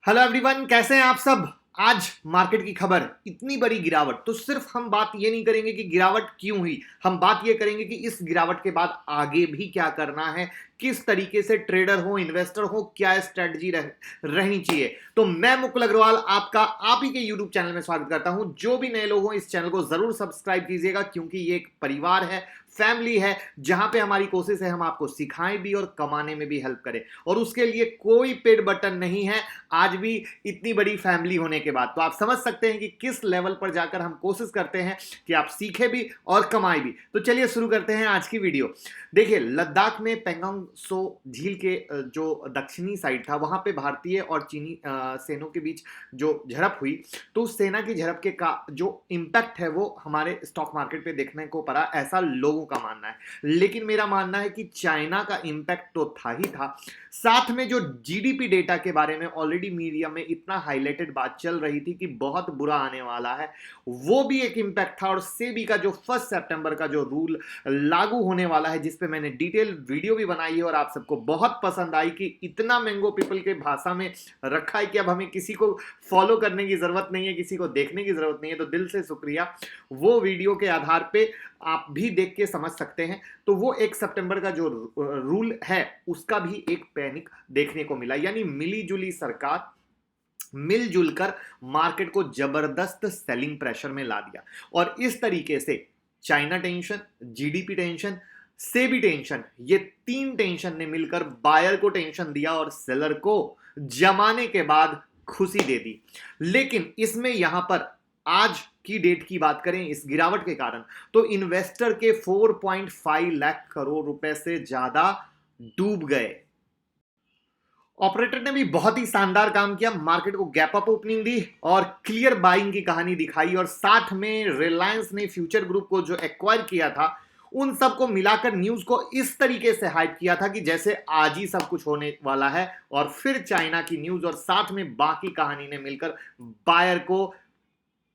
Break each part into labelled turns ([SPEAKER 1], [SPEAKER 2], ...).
[SPEAKER 1] Hello everyone, कैसे हैं आप सब। आज मार्केट की खबर इतनी बड़ी गिरावट, तो सिर्फ हम बात ये नहीं करेंगे कि गिरावट क्यों हुई, हम बात ये करेंगे कि इस गिरावट के बाद आगे भी क्या करना है, किस तरीके से ट्रेडर हो, इन्वेस्टर हो, क्या स्ट्रेटजी रहनी चाहिए। तो मैं मुकुल अग्रवाल आपका आप ही के यूट्यूब चैनल में स्वागत करता हूं। जो भी नए लोग हो इस चैनल को जरूर सब्सक्राइब कीजिएगा, क्योंकि ये एक परिवार है, फैमिली है, जहां पे हमारी कोशिश है हम आपको सिखाएं भी और कमाने में भी हेल्प करें, और उसके लिए कोई पेड बटन नहीं है आज भी, इतनी बड़ी फैमिली होने के बाद। तो आप समझ सकते हैं कि किस लेवल पर जाकर हम कोशिश करते हैं कि आप सीखें भी और कमाएं भी। तो चलिए शुरू करते हैं आज की वीडियो। देखिए, लद्दाख में पेंगोंग सो झील के जो दक्षिणी साइड था, वहां पे भारतीय और चीनी सेनों के बीच जो झड़प हुई, तो उस सेना की झड़प के का जो इंपैक्ट है वो हमारे स्टॉक मार्केट पे देखने को पड़ा, ऐसा लोगों का मानना है। लेकिन मेरा मानना है कि चाइना का इंपैक्ट तो था ही था, साथ में जो जीडीपी डेटा के बारे में ऑलरेडी मीडिया में इतना हाईलाइटेड बात चल रही थी कि बहुत बुरा आने वाला है, वो भी एक इंपैक्ट था। और सेबी का जो 1 सितंबर का जो रूल लागू होने वाला है, जिस पे मैंने डिटेल वीडियो भी बनाई है और आप सबको बहुत पसंद आई, कि इतना मैंगो पीपल के भाषा में रखा है कि अब हमें किसी को फॉलो करने की जरूरत नहीं है, किसी को देखने की जरूरत नहीं है। तो दिल से शुक्रिया, वो वीडियो के आधार पे आप भी देख के समझ सकते हैं। तो वो 1 सितंबर का जो रूल है उसका भी एक पैनिक देखने को मिला, यानी मिली-जुली सरकार मिलजुल कर मार्केट को जबरदस्त सेलिंग प्रेशर में ला दिया। और इस तरीके से China tension, GDP tension, SEBI tension, ये तीन टेंशन ने मिलकर बायर को टेंशन दिया और सेलर को जमाने के बाद खुशी दे दी। लेकिन इसमें यहां पर आज की डेट की बात करें, इस गिरावट के कारण तो इन्वेस्टर के 4.5 लाख करोड़ रुपए से ज्यादा डूब गए। ऑपरेटर ने भी बहुत ही शानदार काम किया, मार्केट को गैप अप ओपनिंग दी और क्लियर बाइंग की कहानी दिखाई, और साथ में रिलायंस ने फ्यूचर ग्रुप को जो एक्वायर किया था, उन सबको मिलाकर न्यूज को इस तरीके से हाइप किया था कि जैसे आज ही सब कुछ होने वाला है। और फिर चाइना की न्यूज और साथ में बाकी कहानी ने मिलकर बायर को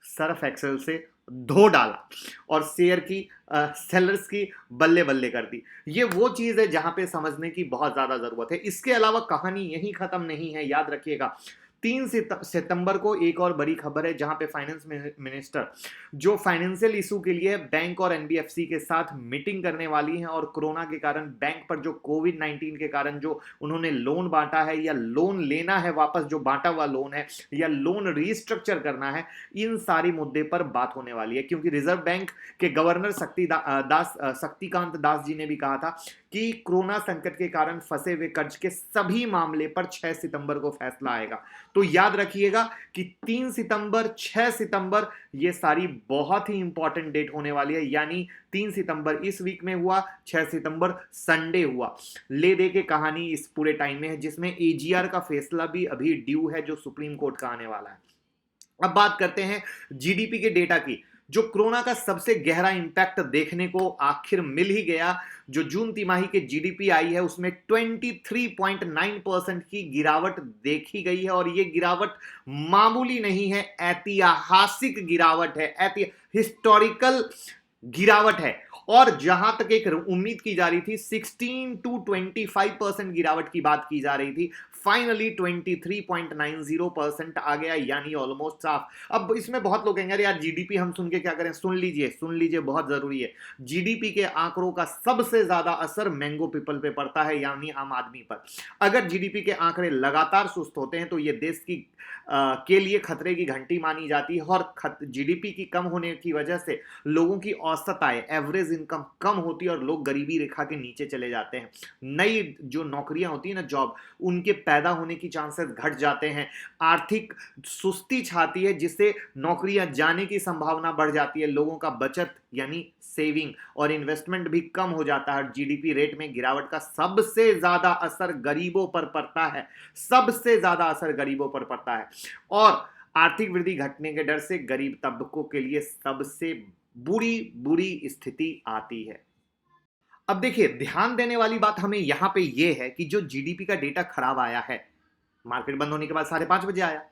[SPEAKER 1] सर्फ एक्सेल से धो डाला और शेयर की सेलर्स की बल्ले बल्ले कर दी। ये वो चीज है जहां पे समझने की बहुत ज्यादा जरूरत है। इसके अलावा कहानी यहीं खत्म नहीं है, याद रखिएगा। 3 सितंबर को एक और बड़ी खबर है, जहां पे फाइनेंस मिनिस्टर जो फाइनेंशियल इशू के लिए बैंक और एनबीएफसी के साथ मीटिंग करने वाली हैं, और कोरोना के कारण बैंक पर जो कोविड-19 के कारण जो उन्होंने लोन बांटा है, या लोन लेना है वापस जो बांटा हुआ लोन है, या लोन रीस्ट्रक्चर करना है, इन सारी मुद्दे पर बात होने वाली है। क्योंकि रिजर्व बैंक के गवर्नर शक्तिकांत दास जी ने भी कहा था कि कोरोना संकट के कारण फंसे हुए कर्ज के सभी मामले पर 6 सितंबर को फैसला आएगा। तो याद रखिएगा कि 3 सितंबर, 6 सितंबर, ये सारी बहुत ही इंपॉर्टेंट डेट होने वाली है। यानी 3 सितंबर इस वीक में हुआ, 6 सितंबर संडे हुआ। ले दे के कहानी इस पूरे टाइम में है, जिसमें एजीआर का फैसला भी अभी ड्यू है, जो सुप्रीम कोर्ट का आने वाला है। अब बात करते हैं जीडीपी के डेटा की। जो कोरोना का सबसे गहरा इंपैक्ट देखने को आखिर मिल ही गया। जो जून तिमाही के जीडीपी आई है उसमें 23.9% की गिरावट देखी गई है, और यह गिरावट मामूली नहीं है, ऐतिहासिक गिरावट है, हिस्टोरिकल गिरावट है। और जहां तक एक उम्मीद की जा रही थी 16 to 25% गिरावट की बात की जा रही थी, फाइनली 23.90% आ गया, यानी ऑलमोस्ट साफ। अब इसमें बहुत लोग कहेंगे यार जीडीपी हम सुन के क्या करें। सुन लीजिए, बहुत जरूरी है। जीडीपी के आंकड़ों का सबसे ज्यादा असर मैंगो पीपल पे पड़ता है, यानी आम आदमी पर। अगर जीडीपी के आंकड़े लगातार सुस्त होते हैं तो ये देश की के लिए खतरे की घंटी मानी जाती है, और जीडीपी की कम होने की वजह से लोगों की औसत आय, एवरेज इनकम कम होती है, और लोग गरीबी रेखा के नीचे चले जाते हैं। नई जो नौकरियां होती है ना, जॉब, उनके पैदा होने की चांसेस घट जाते हैं। आर्थिक सुस्ती छाती है, जिससे नौकरियां जाने की संभावना बढ़ जाती है। लोगों का बचत यानी सेविंग और इन्वेस्टमेंट भी कम हो जाता है। जीडीपी रेट में गिरावट का सबसे ज्यादा असर गरीबों पर पड़ता है, सबसे ज्यादा असर गरीबों पर पड़ता है। और आर्थिक वृद्धि घटने के डर से गरीब तबकों के लिए सबसे बुरी बुरी स्थिति आती है। अब देखिए, ध्यान देने वाली बात हमें यहां पे यह है कि जो जीडीपी का डेटा खराब आया है, मार्केट बंद होने के बाद 5:30 बजे आया,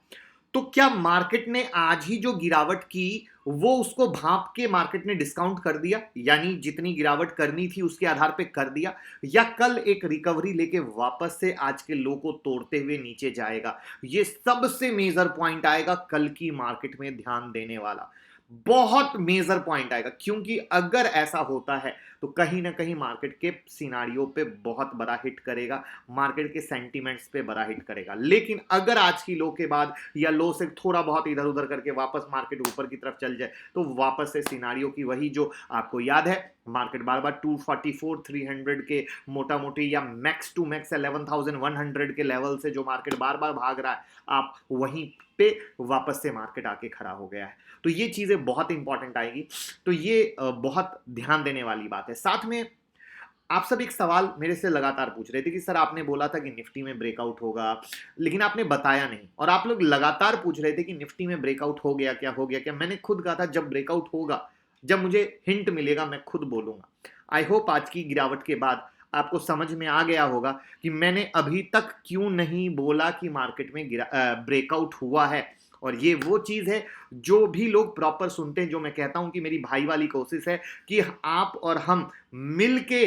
[SPEAKER 1] तो क्या मार्केट ने आज ही जो गिरावट की वो उसको भांप के मार्केट ने डिस्काउंट कर दिया, यानी जितनी गिरावट करनी थी उसके आधार पे कर दिया, या कल एक रिकवरी लेके वापस से आज के लो को तोड़ते हुए नीचे जाएगा? ये सबसे मेजर पॉइंट आएगा कल की मार्केट में ध्यान देने वाला, बहुत मेजर पॉइंट आएगा। क्योंकि अगर ऐसा होता है तो कहीं ना कहीं मार्केट के सिनारियो पे बहुत बड़ा हिट करेगा, मार्केट के सेंटीमेंट्स पे बड़ा हिट करेगा। लेकिन अगर आज की लो के बाद या लो से थोड़ा बहुत इधर उधर करके वापस मार्केट ऊपर की तरफ चल जाए तो वापस से सिनारियो की वही, जो आपको याद है, मार्केट बार बार 244 300 के मोटा मोटी या मैक्स टू मैक्स 11,100 के लेवल से जो मार्केट बार बार भाग रहा है, आप वहीं पे वापस से मार्केट आके खड़ा हो गया है। तो ये चीजें बहुत इंपॉर्टेंट आएगी, तो ये बहुत ध्यान देने वाली बात है। साथ में आप सब एक सवाल मेरे से लगातार पूछ रहे थे कि सर आपने बोला था कि निफ्टी में ब्रेकआउट होगा, लेकिन आपने बताया नहीं, और आप लोग लगातार पूछ रहे थे कि निफ्टी में ब्रेकआउट हो गया क्या, हो गया क्या। मैंने खुद कहा था जब ब्रेकआउट होगा, जब मुझे हिंट मिलेगा मैं खुद बोलूंगा। आई होप आज की गिरावट के बाद आपको समझ में आ गया होगा कि मैंने अभी तक क्यों नहीं बोला कि मार्केट में ब्रेकआउट हुआ है। और ये वो चीज है जो भी लोग प्रॉपर सुनते हैं, जो मैं कहता हूं कि मेरी भाई वाली कोशिश है कि आप और हम मिलके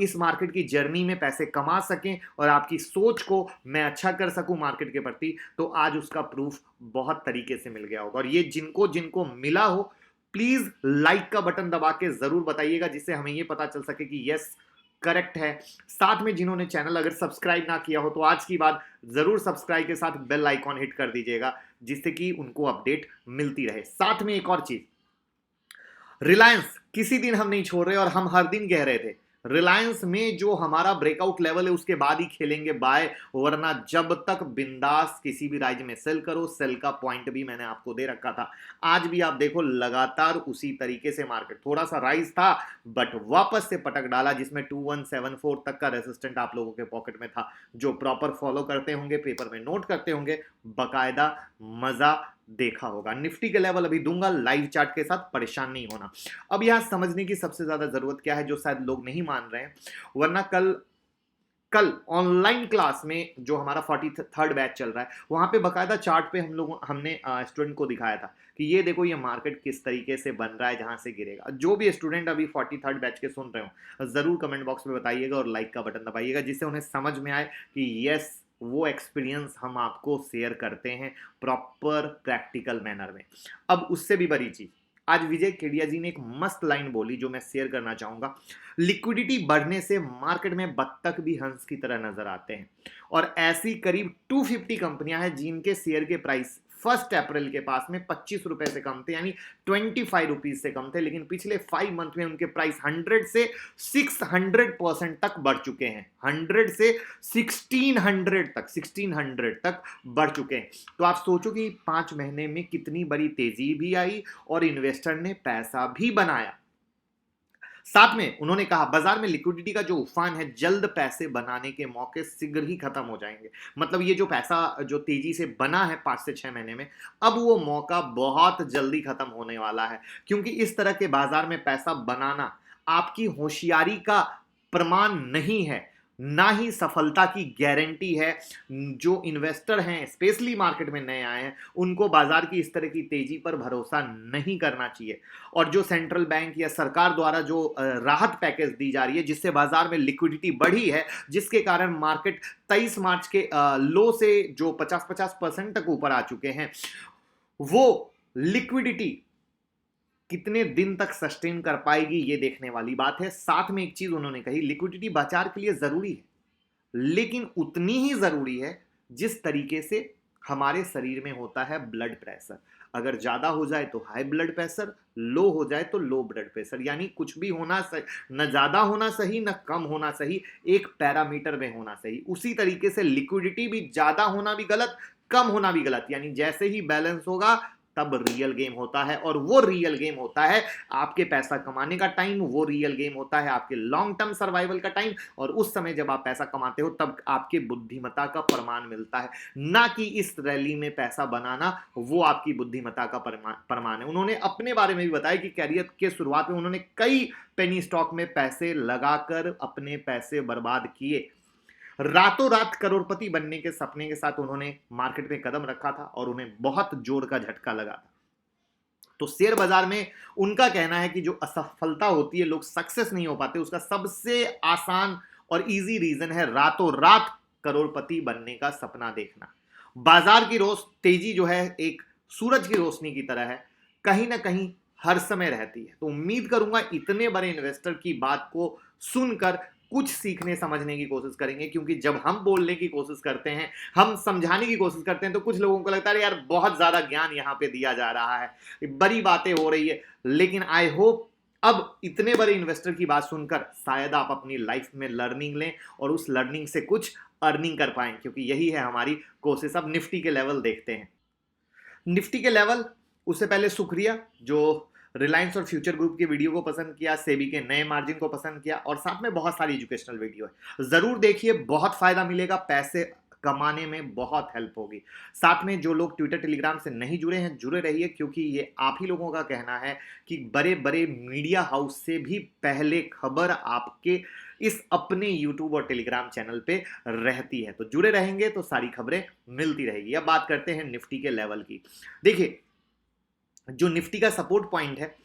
[SPEAKER 1] इस मार्केट की जर्नी में पैसे कमा सकें और आपकी सोच को मैं अच्छा कर सकूं मार्केट के प्रति। तो आज उसका प्रूफ बहुत तरीके से मिल गया होगा, और ये जिनको जिनको मिला हो प्लीज लाइक का बटन दबा के जरूर बताइएगा, जिससे हमें ये पता चल सके कि यस करेक्ट है। साथ में जिन्होंने चैनल अगर सब्सक्राइब ना किया हो तो आज की बात जरूर सब्सक्राइब के साथ बेल आइकॉन हिट कर दीजिएगा, जिससे कि उनको अपडेट मिलती रहे। साथ में एक और चीज, रिलायंस किसी दिन हम नहीं छोड़ रहे, और हम हर दिन कह रहे थे रिलायंस में जो हमारा ब्रेकआउट लेवल है उसके बाद ही खेलेंगे बाय, वरना जब तक बिंदास किसी भी राइज में सेल करो। सेल का पॉइंट भी मैंने आपको दे रखा था। आज भी आप देखो लगातार उसी तरीके से मार्केट थोड़ा सा राइज था बट वापस से पटक डाला, जिसमें 2174 तक का रेसिस्टेंट आप लोगों के पॉकेट में था। जो प्रॉपर फॉलो करते होंगे, पेपर में नोट करते होंगे, बकायदा मजा देखा होगा। निफ्टी के लेवल अभी दूंगा लाइव चार्ट के साथ, परेशान नहीं होना। अब यहां समझने की सबसे ज्यादा जरूरत क्या है, जो शायद लोग नहीं मान रहे हैं, वरना कल ऑनलाइन क्लास में जो हमारा 43rd बैच चल रहा है वहां पे बकायदा चार्ट पे हमने स्टूडेंट को दिखाया था कि ये देखो ये मार्केट किस तरीके से बन रहा है, जहां से गिरेगा। जो भी स्टूडेंट अभी 43rd बैच के सुन रहे हो जरूर कमेंट बॉक्स में बताइएगा और लाइक का बटन दबाइएगा, जिससे उन्हें समझ में आए कि यस वो एक्सपीरियंस हम आपको शेयर करते हैं प्रॉपर प्रैक्टिकल मैनर में। अब उससे भी बड़ी चीज, आज विजय केडिया जी ने एक मस्त लाइन बोली जो मैं शेयर करना चाहूंगा। लिक्विडिटी बढ़ने से मार्केट में बत्तख भी हंस की तरह नजर आते हैं, और ऐसी करीब 250 कंपनियां हैं जिनके शेयर के प्राइस 1 अप्रैल के पास में 25 रुपए से कम थे, यानी 25 रुपीज से कम थे, लेकिन पिछले 5 मंथ में उनके प्राइस 100 से 600% तक बढ़ चुके हैं। 100 से 1600 तक बढ़ चुके हैं। तो आप सोचो कि 5 महीने में कितनी बड़ी तेजी भी आई और इन्वेस्टर ने पैसा भी बनाया। साथ में उन्होंने कहा बाजार में लिक्विडिटी का जो उफान है, जल्द पैसे बनाने के मौके शीघ्र ही खत्म हो जाएंगे। मतलब ये जो पैसा जो तेजी से बना है 5 से 6 महीने में, अब वो मौका बहुत जल्दी खत्म होने वाला है। क्योंकि इस तरह के बाजार में पैसा बनाना आपकी होशियारी का प्रमाण नहीं है, ना ही सफलता की गारंटी है। जो इन्वेस्टर हैं, स्पेशली मार्केट में नए आए हैं, उनको बाजार की इस तरह की तेजी पर भरोसा नहीं करना चाहिए। और जो सेंट्रल बैंक या सरकार द्वारा जो राहत पैकेज दी जा रही है, जिससे बाजार में लिक्विडिटी बढ़ी है, जिसके कारण मार्केट 23 मार्च के लो से जो 50% तक ऊपर आ चुके हैं, वो लिक्विडिटी कितने दिन तक सस्टेन कर पाएगी ये देखने वाली बात है। साथ में एक चीज उन्होंने कही, लिक्विडिटी बाजार के लिए जरूरी है, लेकिन उतनी ही जरूरी है जिस तरीके से हमारे शरीर में होता है ब्लड प्रेशर। अगर ज्यादा हो जाए तो हाई ब्लड प्रेशर, लो हो जाए तो लो ब्लड प्रेशर, यानी कुछ भी होना सही, न ज्यादा होना सही न कम होना सही, एक पैरामीटर में होना सही। उसी तरीके से लिक्विडिटी भी ज्यादा होना भी गलत, कम होना भी गलत, यानी जैसे ही बैलेंस होगा तब रियल गेम होता है। और वो रियल गेम होता है आपके पैसा कमाने का टाइम, वो रियल गेम होता है आपके लॉन्ग टर्म सर्वाइवल का टाइम। और उस समय जब आप पैसा कमाते हो तब आपके बुद्धिमत्ता का प्रमाण मिलता है, ना कि इस रैली में पैसा बनाना वो आपकी बुद्धिमत्ता का प्रमाण है। उन्होंने अपने बारे में भी बताया कि कैरियर के शुरुआत में उन्होंने कई पेनी स्टॉक में पैसे लगाकर अपने पैसे बर्बाद किए। रातों रात करोड़पति बनने के सपने के साथ उन्होंने मार्केट में कदम रखा था और उन्हें बहुत जोर का झटका लगा था। तो शेयर बाजार में उनका कहना है कि जो असफलता होती है, लोग सक्सेस नहीं हो पाते, उसका सबसे आसान और इजी रीजन है रातों रात करोड़पति बनने का सपना देखना। बाजार की रोज तेजी जो है एक सूरज की रोशनी की तरह है, कहीं ना कहीं हर समय रहती है। तो उम्मीद करूंगा इतने बड़े इन्वेस्टर की बात को सुनकर कुछ सीखने समझने की कोशिश करेंगे, क्योंकि जब हम बोलने की कोशिश करते हैं, हम समझाने की कोशिश करते हैं, तो कुछ लोगों को लगता है यार बहुत ज्यादा ज्ञान यहां पे दिया जा रहा है, बड़ी बातें हो रही है। लेकिन आई होप अब इतने बड़े इन्वेस्टर की बात सुनकर शायद आप अपनी लाइफ में लर्निंग लें और उस लर्निंग से कुछ अर्निंग कर पाएं, क्योंकि यही है हमारी कोशिश। अब निफ्टी के लेवल देखते हैं। निफ्टी के लेवल, उससे पहले शुक्रिया जो रिलायंस और फ्यूचर ग्रुप के वीडियो को पसंद किया, सेबी के नए मार्जिन को पसंद किया, और साथ में बहुत सारी एजुकेशनल वीडियो है, जरूर देखिए, बहुत फायदा मिलेगा, पैसे कमाने में बहुत हेल्प होगी। साथ में जो लोग ट्विटर टेलीग्राम से नहीं जुड़े हैं, जुड़े रहिए, क्योंकि ये आप ही लोगों का कहना है कि बड़े बड़े मीडिया हाउस से भी पहले खबर आपके इस अपने यूट्यूब और टेलीग्राम चैनल पे रहती है। तो जुड़े रहेंगे तो सारी खबरें मिलती रहेगी। अब बात करते हैं निफ्टी के लेवल की। देखिए, जो निफ्टी का सपोर्ट पॉइंट है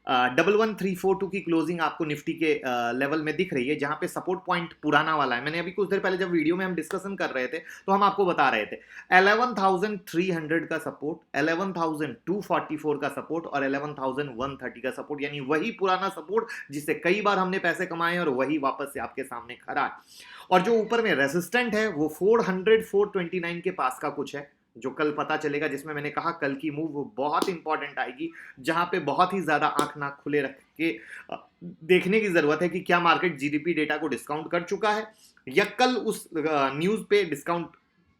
[SPEAKER 1] 11342 की क्लोजिंग आपको निफ्टी के लेवल में दिख रही है, जहां पे सपोर्ट पॉइंट पुराना वाला है। मैंने अभी कुछ देर पहले जब वीडियो में हम डिस्कशन कर रहे थे तो हम आपको बता रहे थे 11300 का सपोर्ट, 11244 का सपोर्ट और 11130 का सपोर्ट, यानी वही पुराना सपोर्ट जिससे कई बार हमने पैसे कमाए और वही वापस से आपके सामने खड़ा है। और जो ऊपर में रेसिस्टेंट है वो 429 के पास का कुछ है, जो कल पता चलेगा, जिसमें मैंने कहा कल की मूव बहुत इंपॉर्टेंट आएगी, जहां पे बहुत ही ज्यादा आंख नाक खुले रख के देखने की जरूरत है कि क्या मार्केट जीडीपी डेटा को डिस्काउंट कर चुका है या कल उस न्यूज पे डिस्काउंट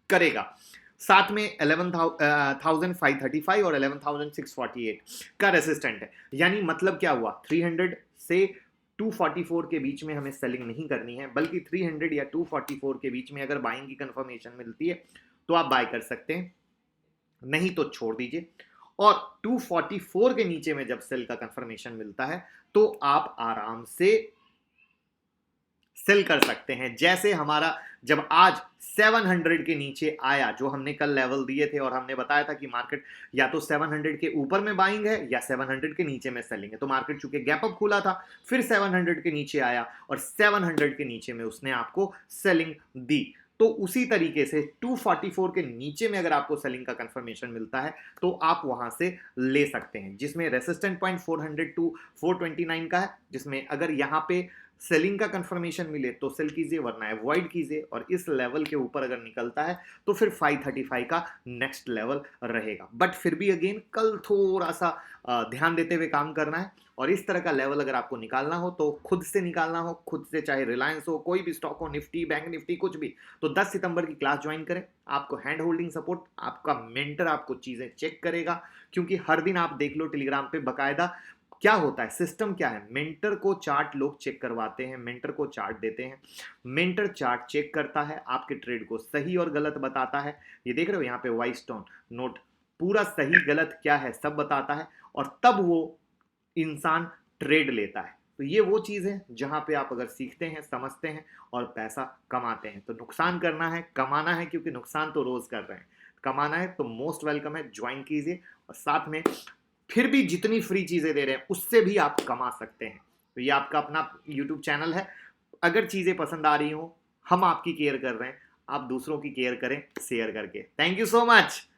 [SPEAKER 1] करेगा। साथ में 11,535 और 11,648 का रेसिस्टेंट है, यानी मतलब क्या हुआ, 300 से 244 के बीच में हमें सेलिंग नहीं करनी है, बल्कि 300 या 244 के बीच में अगर बाइंग की कंफर्मेशन मिलती है तो आप बाय कर सकते हैं, नहीं तो छोड़ दीजिए। और 244 के नीचे में जब सेल का कंफर्मेशन मिलता है तो आप आराम से सेल कर सकते हैं। जैसे हमारा जब आज 700 के नीचे आया, जो हमने कल लेवल दिए थे और हमने बताया था कि मार्केट या तो 700 के ऊपर में बाइंग है या 700 के नीचे में सेलिंग है, तो मार्केट चूंकि गैप अप खुला था, फिर 700 के नीचे आया और 700 के नीचे में उसने आपको सेलिंग दी। तो उसी तरीके से 244 के नीचे में अगर आपको सेलिंग का कंफर्मेशन मिलता है तो आप वहां से ले सकते हैं, जिसमें रेसिस्टेंट पॉइंट 400 टू 429 का है, जिसमें अगर यहां पे सेलिंग का कंफर्मेशन मिले तो सेल कीजिए, वरना अवॉइड कीजिए। और इस लेवल के ऊपर अगर निकलता है तो फिर 535 का नेक्स्ट लेवल रहेगा। बट फिर भी अगेन कल थोड़ा सा ध्यान देते हुए काम करना है, और इस तरह का लेवल अगर आपको निकालना हो तो खुद से निकालना हो, खुद से, चाहे रिलायंस हो, कोई भी स्टॉक हो, निफ्टी, बैंक निफ्टी, कुछ भी, तो 10 सितंबर की क्लास ज्वाइन करें। आपको हैंड होल्डिंग सपोर्ट, आपका मेंटर आपको चीजें चेक करेगा, क्योंकि हर दिन आप देख लो टेलीग्राम पे बकायदा क्या होता है, सिस्टम क्या है, मेंटर को चार्ट लोग चेक करवाते हैं, मेंटर को चार्ट देते हैं, मेंटर चार्ट चेक करता है, आपके ट्रेड को सही और गलत बताता है। ये देख रहे हो यहाँ पे वाइटस्टोन नोट, पूरा सही गलत क्या है सब बताता है, और तब वो इंसान ट्रेड लेता है। तो ये वो चीज है जहां पे आप अगर सीखते हैं, समझते हैं और पैसा कमाते हैं, तो नुकसान करना है, कमाना है, क्योंकि नुकसान तो रोज कर रहे हैं, कमाना है तो मोस्ट वेलकम है, ज्वाइन कीजिए। और साथ में फिर भी जितनी फ्री चीजें दे रहे हैं उससे भी आप कमा सकते हैं। तो ये आपका अपना यूट्यूब चैनल है, अगर चीजें पसंद आ रही हो, हम आपकी केयर कर रहे हैं, आप दूसरों की केयर करें शेयर करके। Thank you so much.